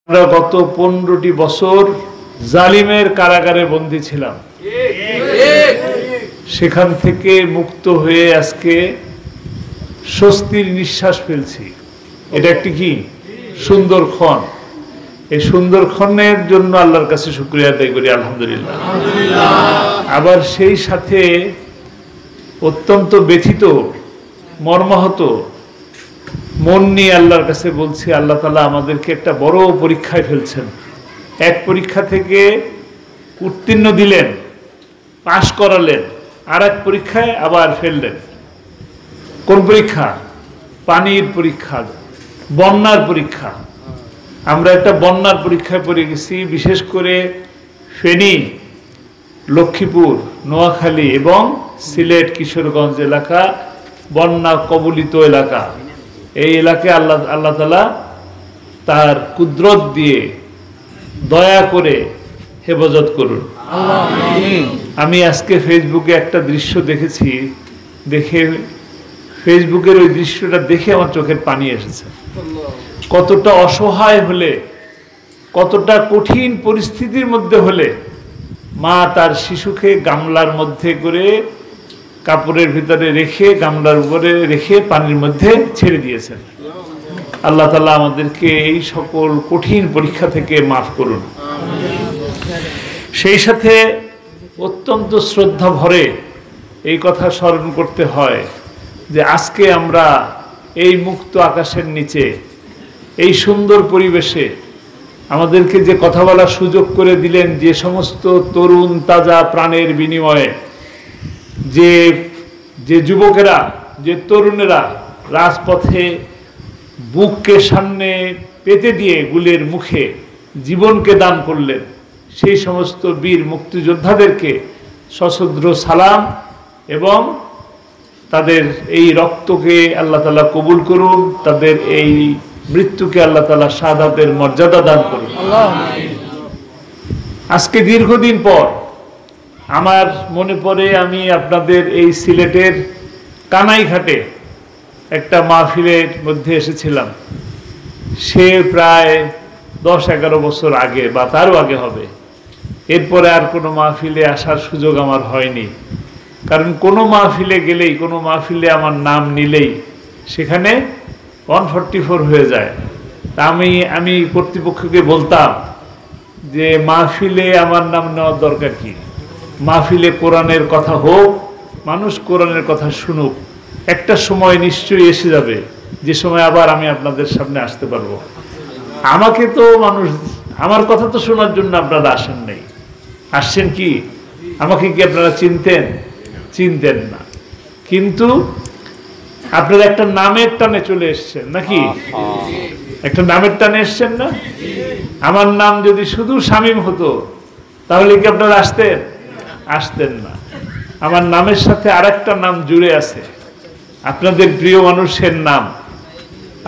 আমরা গত 15টি বছর জালিমের কারাগারে বন্দী ছিলাম। সেখান থেকে মুক্ত হয়ে আজকে স্বস্তির নিঃশ্বাস ফেলছি। এটা একটি কি সুন্দর ক্ষণ। এই সুন্দর ক্ষণের জন্য আল্লাহর কাছে শুকরিয়া আদায় করি, আলহামদুলিল্লাহ। আবার সেই সাথে অত্যন্ত ব্যথিত, মর্মাহত মন নিয়ে আল্লাহর কাছে বলছি, আল্লাহ তাআলা আমাদেরকে একটা বড় পরীক্ষায় ফেলছেন। এক পরীক্ষা থেকে উত্তীর্ণ দিলেন, পাশ করালেন, আর এক পরীক্ষায় আবার ফেললেন। কোন পরীক্ষা? পানির পরীক্ষা, বন্যার পরীক্ষা। আমরা একটা বন্যার পরীক্ষায় পড়ে গেছি। বিশেষ করে ফেনী, লক্ষ্মীপুর, নোয়াখালী এবং সিলেট, কিশোরগঞ্জ এলাকা বন্যা কবলিত এলাকা। এই এলাকায় আল্লাহ তাআলা তার কুদরত দিয়ে দয়া করে হেফাজত করুন। আমি আজকে ফেসবুকে একটা দৃশ্য দেখেছি, দেখে ফেসবুকের ওই দৃশ্যটা দেখে আমার চোখের পানি এসেছে। কতটা অসহায় হলে, কতটা কঠিন পরিস্থিতির মধ্যে হলে মা তার শিশুকে গামলার মধ্যে করে কাপড়ের ভিতরে রেখে, গামলার উপরে রেখে পানির মধ্যে ছেড়ে দিয়েছেন। আল্লাহ তাআলা আমাদেরকে এই সকল কঠিন পরীক্ষা থেকে মাফ করুন। সেই সাথে অত্যন্ত শ্রদ্ধা ভরে এই কথা স্মরণ করতে হয় যে আজকে আমরা এই মুক্ত আকাশের নিচে, এই সুন্দর পরিবেশে আমাদেরকে যে কথা বলার সুযোগ করে দিলেন, যে সমস্ত তরুণ তাজা প্রাণের বিনিময়ে যে যুবকেরা, যে তরুণেরা রাজপথে বুককে সামনে পেতে দিয়ে গুলির মুখে জীবনকে দান করলেন, সেই সমস্ত বীর মুক্তিযোদ্ধাদেরকে সশ্রদ্ধ সালাম এবং তাদের এই রক্তকে আল্লাহ তাআলা কবুল করুন, তাদের এই মৃত্যুকে আল্লাহ তাআলা শাহাদাতের মর্যাদা দান করুন। আজকে দীর্ঘদিন পর আমার মনে পড়ে, আমি আপনাদের এই সিলেটের কানাইঘাটে একটা মাহফিলের মধ্যে এসেছিলাম। সে প্রায় 10-11 বছর আগে বা তারও আগে হবে। এরপরে আর কোনো মাহফিলে আসার সুযোগ আমার হয়নি, কারণ কোনো মাহফিলে গেলেই, কোনো মাহফিলে আমার নাম নিলেই সেখানে 144 হয়ে যায়। তা আমি কর্তৃপক্ষকে বলতাম যে মাহফিলে আমার নাম নেওয়ার দরকার কি? মাহফিলে কোরআনের কথা হোক, মানুষ কোরআনের কথা শুনুক। একটা সময় নিশ্চয়ই এসে যাবে যে সময় আবার আমি আপনাদের সামনে আসতে পারবো। আমাকে তো মানুষ, আমার কথা তো শোনার জন্য আপনারা আসেন নাই, আসছেন কি? আমাকে কি আপনারা চিনতেন না? কিন্তু আপনারা একটা নামের টানে চলে এসছেন নাকি? একটা নামের টানে এসছেন না? আমার নাম যদি শুধু শামীম হতো তাহলে কি আপনারা আসতেন না। আমার নামের সাথে আরেকটা নাম জুড়ে আছে, আপনাদের প্রিয় মানুষের নাম,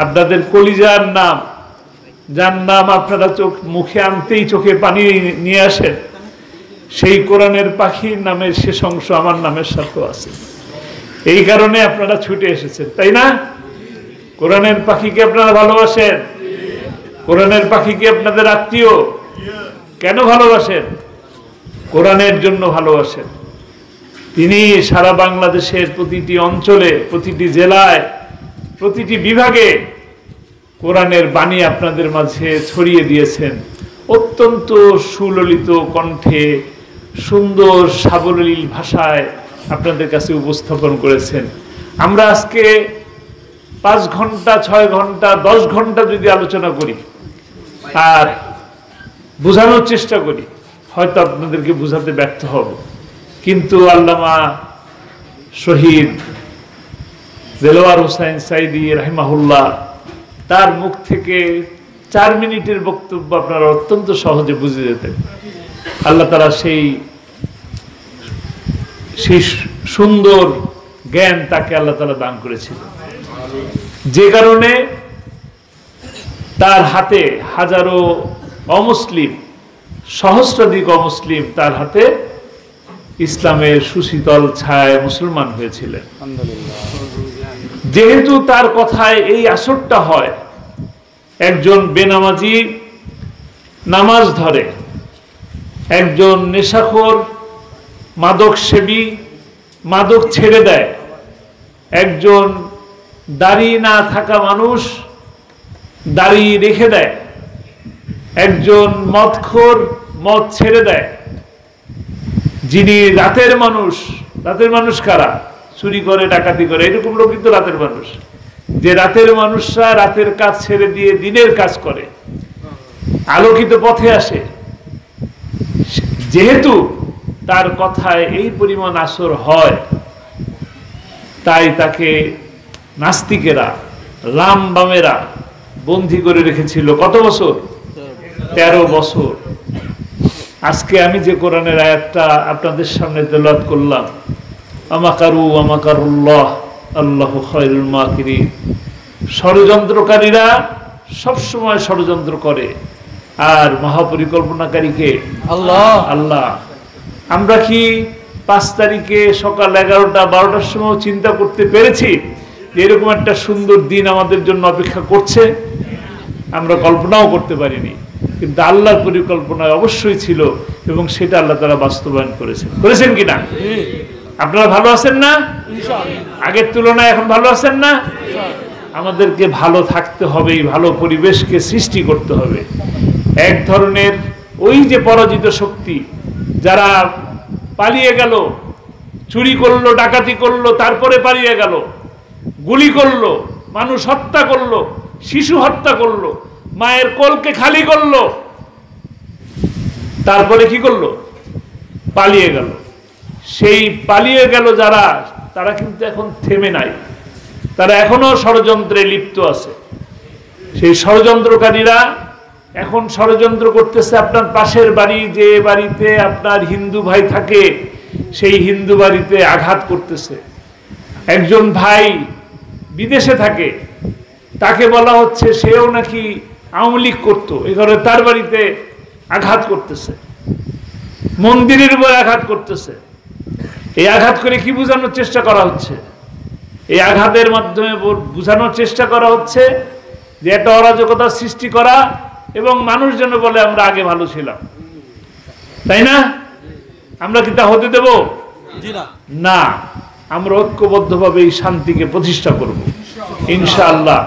আপনাদের কলিজার নাম, যার নাম আপনারা মুখে আনতেই চোখে পানি নিয়ে আসেন। সেই কোরআনের পাখির নামের শেষ অংশ আমার নামের সাথেও আছে। এই কারণে আপনারা ছুটে এসেছেন, তাই না? কোরআনের পাখিকে আপনারা ভালোবাসেন, কোরআনের পাখিকে আপনাদের আত্মীয়। কেন ভালোবাসেন? কোরআনের জন্য ভালোবাসেন। তিনি সারা বাংলাদেশের প্রতিটি অঞ্চলে, প্রতিটি জেলায়, প্রতিটি বিভাগে কোরআনের বাণী আপনাদের মাঝে ছড়িয়ে দিয়েছেন। অত্যন্ত সুললিত কণ্ঠে, সুন্দর সাবলীল ভাষায় আপনাদের কাছে উপস্থাপন করেছেন। আমরা আজকে 5 ঘন্টা, 6 ঘন্টা, 10 ঘন্টা যদি আলোচনা করি আর বোঝানোর চেষ্টা করি, হয়তো আপনাদেরকে বোঝাতে ব্যর্থ হব। কিন্তু আল্লামা শহীদ দেলোয়ার হোসাইন সাইদি রাহিমাহুল্লাহ, তার মুখ থেকে 4 মিনিটের বক্তব্য আপনারা অত্যন্ত সহজে বুঝে যেতেন। আল্লাহ তাআলা সেই সুন্দর জ্ঞান তাকে আল্লাহ তাআলা দান করেছিল, যে কারণে তার হাতে হাজারো অমুসলিম, সহস্রাধিক অমুসলিম তার হাতে ইসলামের সুশীতল ছায় মুসলমান হয়েছিলেন। যেহেতু তার কথায় এই আসরটা হয়, একজন বেনামাজি নামাজ ধরে, একজন নেশাখোর মাদক সেবী মাদক ছেড়ে দেয়, একজন দাড়ি না থাকা মানুষ দাড়ি রেখে দেয়, একজন মদখোর মদ ছেড়ে দেয়, যিনি রাতের মানুষ কারা? চুরি করে ডাকাতি করে এরকম লোক কিন্তু রাতের মানুষ। যে রাতের মানুষরা রাতের কাজ ছেড়ে দিয়ে দিনের কাজ করে, আলোকিত পথে আসে, যেহেতু তার কথায় এই পরিমাণ আসর হয়, তাই তাকে নাস্তিকেরা লাম বামেরা বন্দী করে রেখেছিল কত বছর? 13 বছর। আজকে আমি যে কোরআনের আয়াতটা আপনাদের সামনে তেলাওয়াত করলাম, আমাকারু আমাকারুল্লাহ আল্লাহু খায়রুল মাকিরিন, ষড়যন্ত্রকারীরা সবসময় ষড়যন্ত্র করে, আর মহাপরিকল্পনাকারীকে আল্লাহ। আমরা কি 5 তারিখে সকাল 11টা 12টার সময় চিন্তা করতে পেরেছি যে এরকম একটা সুন্দর দিন আমাদের জন্য অপেক্ষা করছে? আমরা কল্পনাও করতে পারিনি, কিন্তু আল্লাহর পরিকল্পনায় অবশ্যই ছিল, এবং সেটা আল্লাহ তাআলা বাস্তবায়ন করেছেন কিনা? আপনারা ভালো আছেন না? আগের তুলনায় এখন ভালো আছেন না? আমাদেরকে ভালো থাকতে হবে, ভালো পরিবেশকে সৃষ্টি করতে হবে। এক ধরনের ওই যে পরাজিত শক্তি, যারা পালিয়ে গেল, চুরি করলো, ডাকাতি করলো, তারপরে পালিয়ে গেল, গুলি করলো, মানুষ হত্যা করলো, শিশু হত্যা করলো, মায়ের কোলকে খালি করলো, তারপরে কি করলো? পালিয়ে গেল। সেই পালিয়ে গেল যারা, তারা কিন্তু এখন থেমে নাই, তারা এখনো ষড়যন্ত্রে লিপ্ত আছে। সেই ষড়যন্ত্রকারীরা এখন ষড়যন্ত্র করতেছে আপনার পাশের বাড়ি, যে বাড়িতে আপনার হিন্দু ভাই থাকে, সেই হিন্দু বাড়িতে আঘাত করতেছে। একজন ভাই বিদেশে থাকে, তাকে বলা হচ্ছে সেও নাকি আওয়ামী লীগ করতো, এই ঘরে তার বাড়িতে আঘাত করতেছে, মন্দিরের উপর আঘাত করতেছে। এই আঘাত করে কি বোঝানোর চেষ্টা করা হচ্ছে? এই আঘাতের মাধ্যমে বোঝানোর চেষ্টা করা হচ্ছে যে একটা অরাজকতার সৃষ্টি করা, এবং মানুষ যেন বলে আমরা আগে ভালো ছিলাম, তাই না? আমরা কি তা হতে দেব? না, আমরা ঐক্যবদ্ধভাবে এই শান্তিকে প্রতিষ্ঠা করব ইনশাআল্লাহ।